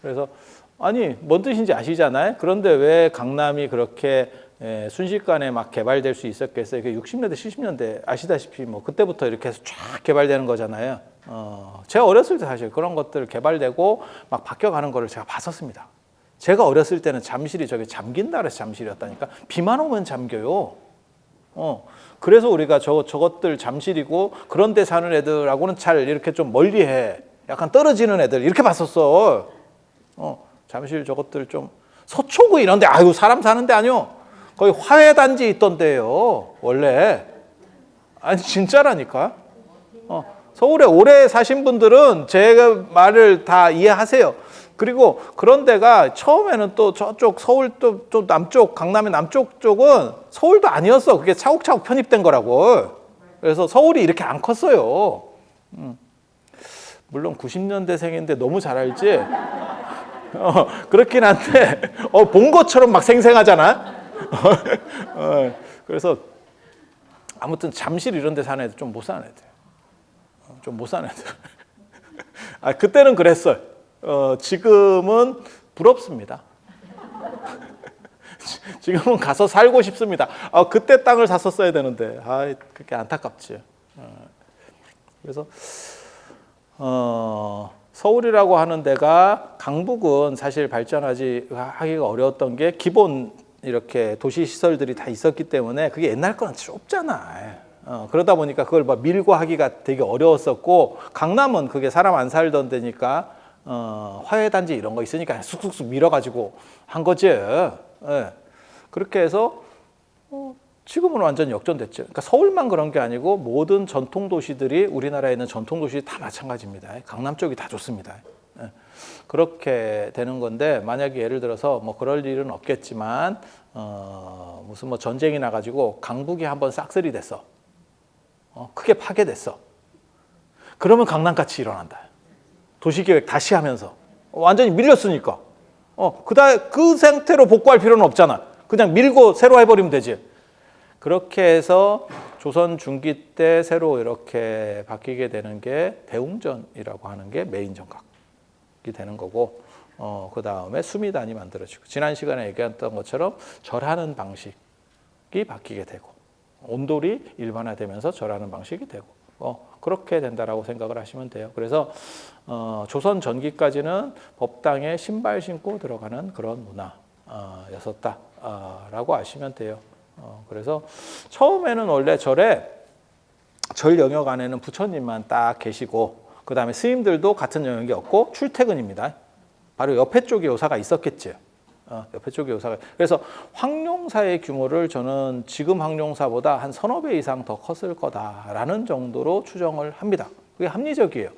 그래서 아니 뭔 뜻인지 아시잖아요. 그런데 왜 강남이 그렇게 순식간에 막 개발될 수 있었겠어요. 60년대, 70년대 아시다시피 뭐 그때부터 이렇게 해서 쫙 개발되는 거잖아요. 제가 어렸을 때 사실 그런 것들 개발되고 막 바뀌어가는 거를 제가 봤었습니다. 제가 어렸을 때는 잠실이 저게 잠긴다 그래서 잠실이었다니까. 비만 오면 잠겨요. 그래서 우리가 저것들 잠실이고 그런 데 사는 애들하고는 잘 이렇게 좀 멀리해. 약간 떨어지는 애들 이렇게 봤었어. 잠실 저것들 좀 서초구 이런데 아유 사람 사는데 아니요. 거기 화훼단지 있던데요. 원래. 아니 진짜라니까. 서울에 오래 사신 분들은 제 말을 다 이해하세요. 그리고 그런 데가 처음에는 또 저쪽 서울 또 남쪽 강남의 남쪽 쪽은 서울도 아니었어. 그게 차곡차곡 편입된 거라고. 그래서 서울이 이렇게 안 컸어요. 물론 90년대생인데 너무 잘 알지. 그렇긴 한데 본 것처럼 막 생생하잖아. 그래서 아무튼 잠실 이런 데 사는 애들 좀 못 사는 애들. 좀 못 사는 애들. 그때는 그랬어요. 지금은 부럽습니다. 지금은 가서 살고 싶습니다. 그때 땅을 샀었어야 되는데, 그렇게 안타깝지. 그래서 서울이라고 하는 데가 강북은 사실 하기가 어려웠던 게 기본 이렇게 도시 시설들이 다 있었기 때문에 그게 옛날 거는 좁잖아. 그러다 보니까 그걸 막 밀고 하기가 되게 어려웠었고 강남은 그게 사람 안 살던 데니까 화훼단지 이런 거 있으니까 쑥쑥쑥 밀어가지고 한 거지. 그렇게 해서 지금은 완전히 역전됐죠. 그러니까 서울만 그런 게 아니고 모든 전통 도시들이 우리나라에 있는 전통 도시 다 마찬가지입니다. 강남 쪽이 다 좋습니다. 그렇게 되는 건데 만약에 예를 들어서 뭐 그럴 일은 없겠지만 무슨 뭐 전쟁이 나가지고 강북이 한번 싹쓸이 됐어. 크게 파괴됐어. 그러면 강남같이 일어난다. 도시계획 다시 하면서 완전히 밀렸으니까 그 상태로 복구할 필요는 없잖아. 그냥 밀고 새로 해버리면 되지. 그렇게 해서 조선 중기 때 새로 이렇게 바뀌게 되는 게 대웅전이라고 하는 게 메인 정각이 되는 거고 그 다음에 수미단이 만들어지고 지난 시간에 얘기했던 것처럼 절하는 방식이 바뀌게 되고 온돌이 일반화되면서 절하는 방식이 되고 그렇게 된다라고 생각을 하시면 돼요. 그래서 조선 전기까지는 법당에 신발 신고 들어가는 그런 문화였었다라고 아시면 돼요. 그래서 처음에는 원래 절 영역 안에는 부처님만 딱 계시고 그 다음에 스님들도 같은 영역이 없고 출퇴근입니다. 바로 옆에 쪽에 요사가 있었겠죠. 옆에 쪽에 요사가. 그래서 황룡사의 규모를 저는 지금 황룡사보다 한 서너 배 이상 더 컸을 거다라는 정도로 추정을 합니다. 그게 합리적이에요.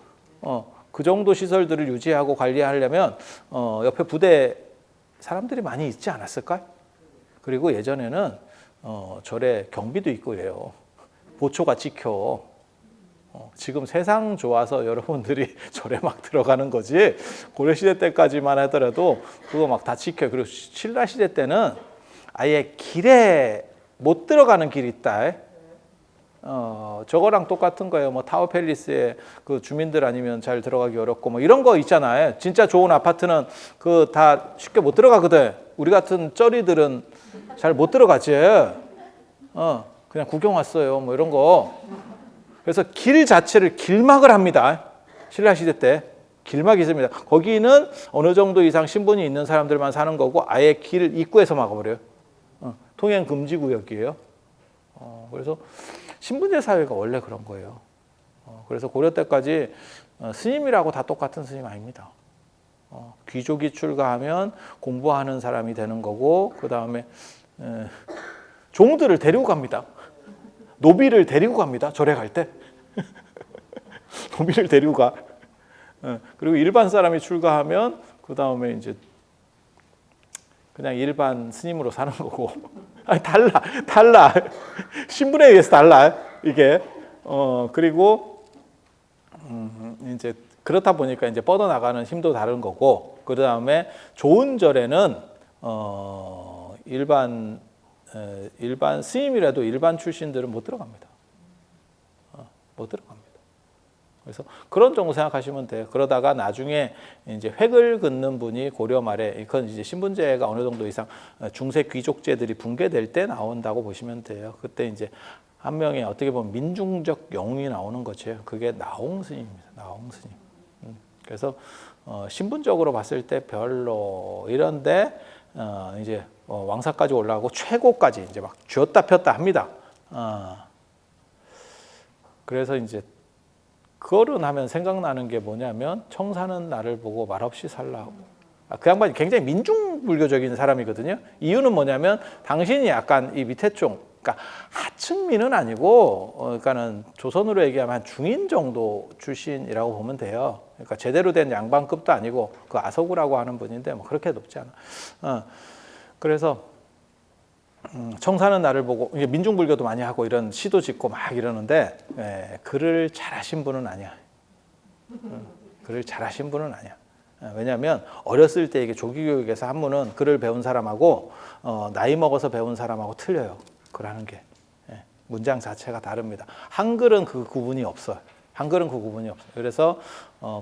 그 정도 시설들을 유지하고 관리하려면 옆에 부대 사람들이 많이 있지 않았을까요? 그리고 예전에는 절에 경비도 있고 이래요. 보초가 지켜. 지금 세상 좋아서 여러분들이 절에 막 들어가는 거지 고려시대 때까지만 하더라도 그거 막 다 지켜요. 그리고 신라시대 때는 아예 길에 못 들어가는 길이 있다. 저거랑 똑같은 거예요. 뭐 타워팰리스에 그 주민들 아니면 잘 들어가기 어렵고 뭐 이런 거 있잖아요. 진짜 좋은 아파트는 그 다 쉽게 못 들어가거든. 우리 같은 쩌리들은 잘 못 들어가지. 그냥 구경 왔어요. 뭐 이런 거. 그래서 길 자체를 길막을 합니다. 신라시대 때 길막이 있습니다. 거기는 어느 정도 이상 신분이 있는 사람들만 사는 거고 아예 길 입구에서 막아버려요. 통행 금지 구역이에요. 그래서 신분제 사회가 원래 그런 거예요. 그래서 고려 때까지 스님이라고 다 똑같은 스님 아닙니다. 귀족이 출가하면 공부하는 사람이 되는 거고 그 다음에 종들을 데리고 갑니다. 노비를 데리고 갑니다. 절에 갈 때. 노비를 데리고 가. 그리고 일반 사람이 출가하면 그 다음에 이제 그냥 일반 스님으로 사는 거고. 아니, 달라. 신분에 의해서 달라, 이게. 그리고, 이제, 그렇다 보니까 이제 뻗어나가는 힘도 다른 거고, 그 다음에 좋은 절에는, 일반 스님이라도 일반 출신들은 못 들어갑니다. 못 들어갑니다. 그래서 그런 정도 생각하시면 돼요. 그러다가 나중에 이제 획을 긋는 분이 고려 말에, 그건 이제 신분제가 어느 정도 이상 중세 귀족제들이 붕괴될 때 나온다고 보시면 돼요. 그때 이제 한 명의 어떻게 보면 민중적 영웅이 나오는 거죠. 그게 나홍 스님입니다. 나홍 스님. 그래서 신분적으로 봤을 때 별로 이런데 이제 왕사까지 올라가고 최고까지 이제 막 쥐었다 폈다 합니다. 그래서 이제 거론하면 생각나는 게 뭐냐면 청사는 나를 보고 말없이 살라고. 그 양반이 굉장히 민중불교적인 사람이거든요. 이유는 뭐냐면 당신이 약간 이 밑에 쪽, 그러니까 하층민은 아니고, 그러니까는 조선으로 얘기하면 한 중인 정도 출신이라고 보면 돼요. 그러니까 제대로 된 양반급도 아니고 그 아서구라고 하는 분인데 뭐 그렇게 높지 않아. 그래서 청사는 나를 보고, 이게 민중불교도 많이 하고 이런 시도 짓고 막 이러는데, 글을 잘하신 분은 아니야. 글을 잘하신 분은 아니야. 왜냐하면 어렸을 때 이게 조기교육에서 한문은 글을 배운 사람하고 나이 먹어서 배운 사람하고 틀려요. 글하는 게. 문장 자체가 다릅니다. 한글은 그 구분이 없어요. 한글은 그 구분이 없어요. 그래서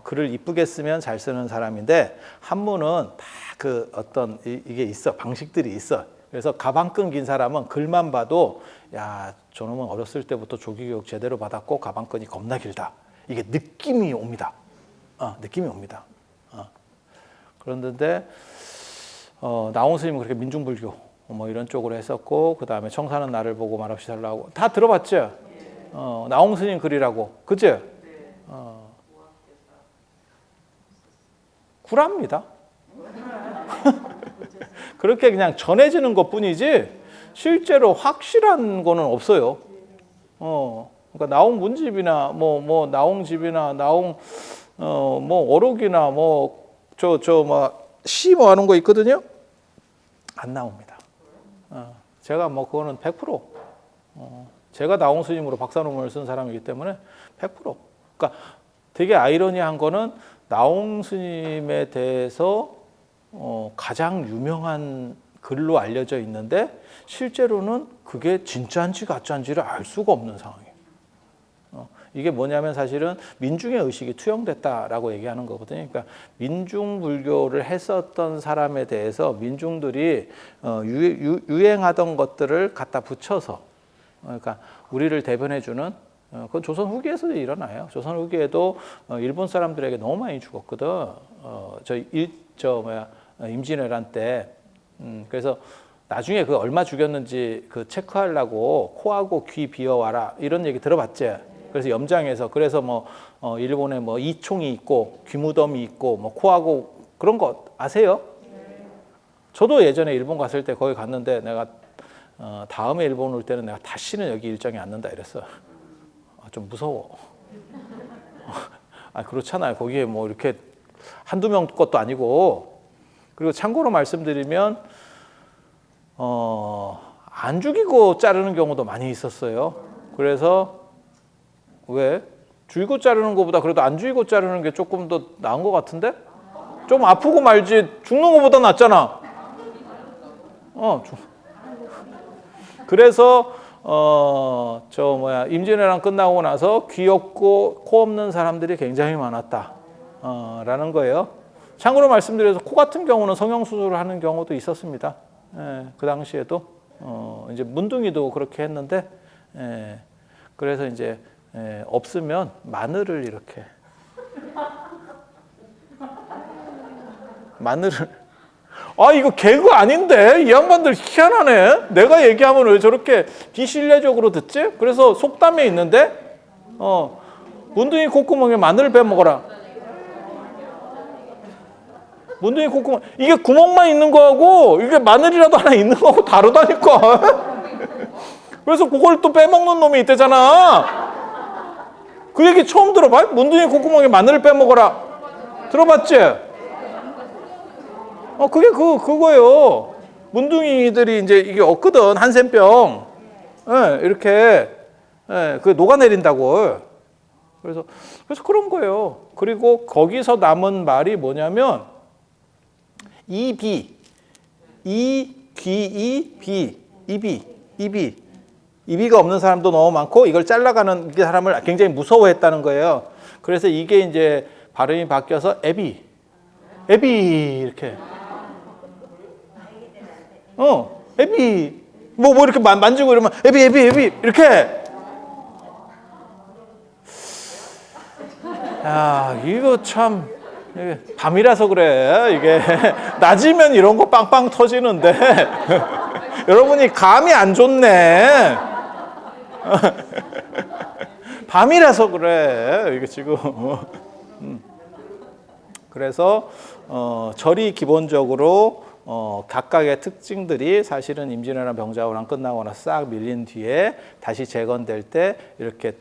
글을 이쁘게 쓰면 잘 쓰는 사람인데 한문은 다 그 어떤 이게 있어. 방식들이 있어. 그래서 가방끈 긴 사람은 글만 봐도 야, 저놈은 어렸을 때부터 조기교육 제대로 받았고 가방끈이 겁나 길다. 이게 느낌이 옵니다. 느낌이 옵니다. 그런데 나홍 스님은 그렇게 민중불교 뭐 이런 쪽으로 했었고, 그 다음에 청사는 나를 보고 말없이 살라고 다 들어봤죠? 나홍 스님 글이라고, 그죠? 구랍니다. 그렇게 그냥 전해지는 것뿐이지 실제로 확실한 거는 없어요. 그러니까 나홍 문집이나 뭐 나홍 집이나 나홍 뭐 어록이나 뭐 시 뭐 하는 거 있거든요. 안 나옵니다. 제가 뭐 그거는 100% 제가 나홍 스님으로 박사 논문을 쓴 사람이기 때문에 100%. 그러니까 되게 아이러니한 거는 나홍 스님에 대해서 가장 유명한 글로 알려져 있는데 실제로는 그게 진짜인지 가짜인지를 알 수가 없는 상황이에요. 이게 뭐냐면 사실은 민중의 의식이 투영됐다라고 얘기하는 거거든요. 그러니까 민중불교를 했었던 사람에 대해서 민중들이 유행하던 것들을 갖다 붙여서, 그러니까 우리를 대변해주는, 그건 조선 후기에서도 일어나요. 조선 후기에도 일본 사람들에게 너무 많이 죽었거든. 임진왜란 때. 그래서 나중에 그 얼마 죽였는지 그 체크하려고 코하고 귀 비워와라 이런 얘기 들어봤지. 그래서 염장에서, 그래서 뭐 일본에 뭐 이총이 있고 귀무덤이 있고 뭐 코하고 그런 거 아세요? 저도 예전에 일본 갔을 때 거기 갔는데 내가 다음에 일본 올 때는 내가 다시는 여기 일정에 앉는다 이랬어. 좀 무서워. 그렇잖아요. 거기에 뭐 이렇게 한두 명 것도 아니고. 그리고 참고로 말씀드리면 안 죽이고 자르는 경우도 많이 있었어요. 그래서 왜? 죽이고 자르는 것보다 그래도 안 죽이고 자르는 게 조금 더 나은 것 같은데? 좀 아프고 말지 죽는 것보다 낫잖아. 그래서 임진왜란 끝나고 나서 귀 없고 코 없는 사람들이 굉장히 많았다 라는 거예요. 참고로 말씀드려서 코 같은 경우는 성형수술을 하는 경우도 있었습니다. 그 당시에도 이제 문둥이도 그렇게 했는데, 그래서 이제 없으면 마늘을 이렇게 마늘을 이거 개그 아닌데 이 양반들 희한하네. 내가 얘기하면 왜 저렇게 비신뢰적으로 듣지? 그래서 속담에 있는데 문둥이 콧구멍에 마늘을 빼먹어라. 문둥이 콧구멍, 이게 구멍만 있는 거하고 이게 마늘이라도 하나 있는 거하고 다르다니까. 그래서 그걸 또 빼먹는 놈이 있대잖아. 그 얘기 처음 들어봐? 문둥이 콧구멍에 마늘을 빼먹어라. 들어봤지? 그게 그거예요. 문둥이들이 이제 이게 없거든. 한센병. 예, 이렇게 그 녹아내린다고. 그래서 그런 거예요. 그리고 거기서 남은 말이 뭐냐면 이비, 이비가 없는 사람도 너무 많고 이걸 잘라가는 사람을 굉장히 무서워했다는 거예요. 그래서 이게 이제 발음이 바뀌어서 애비 이렇게. 애비 뭐 이렇게 만지고 이러면 애비 이렇게. 야, 이거 참 밤이라서 그래. 이게 낮이면 이런 거 빵빵 터지는데 여러분이 감이 안 좋네. 밤이라서 그래. 이게 지금. 그래서 절이 기본적으로 각각의 특징들이 사실은 임진왜란 병자호란 끝나고 나서 싹 밀린 뒤에 다시 재건될 때 이렇게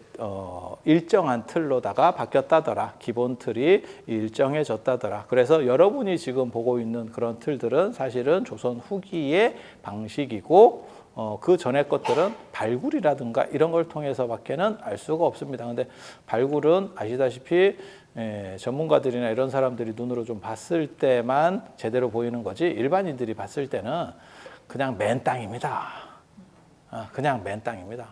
일정한 틀로다가 바뀌었다더라. 기본 틀이 일정해졌다더라. 그래서 여러분이 지금 보고 있는 그런 틀들은 사실은 조선 후기의 방식이고 그 전에 것들은 발굴이라든가 이런 걸 통해서밖에는 알 수가 없습니다. 근데 발굴은 아시다시피 전문가들이나 이런 사람들이 눈으로 좀 봤을 때만 제대로 보이는 거지 일반인들이 봤을 때는 그냥 맨 땅입니다. 그냥 맨 땅입니다.